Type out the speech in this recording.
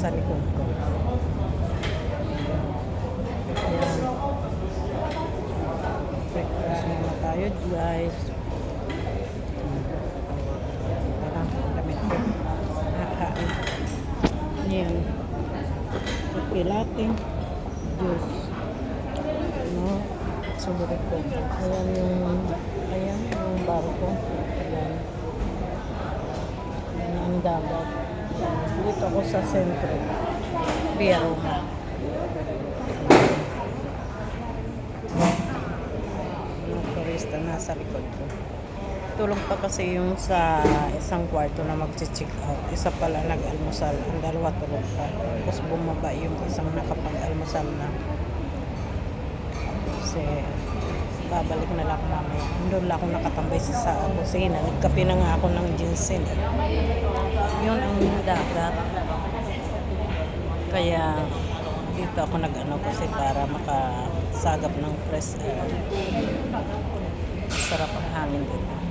sa likod ko. Ayan. Breakfast muna tayo, guys. Parang damit ko. Nakain. Ayan. Kape latte. Juice. No? Subukan ko. Ayan yung barko. Ayan. Ayan ang dagat. Dito ako sa sentro. Biaroma. Mga turista nasa likod ko. Tulong pa kasi yung sa isang kwarto na mag-check out. Isa pala nag-almusal. Ang dalawa tulog pa. Tapos bumaba yung isang nakapag-almusal na. Kasi babalik na lang ako mamaya. Doon lang ako nakatambay sa kusina. Nagkape na nga ako ng ginseng. Yun ang dagat. Kaya dito ako nag-ano kasi para makasagap ng fresh air. Sarap ang hangin dito.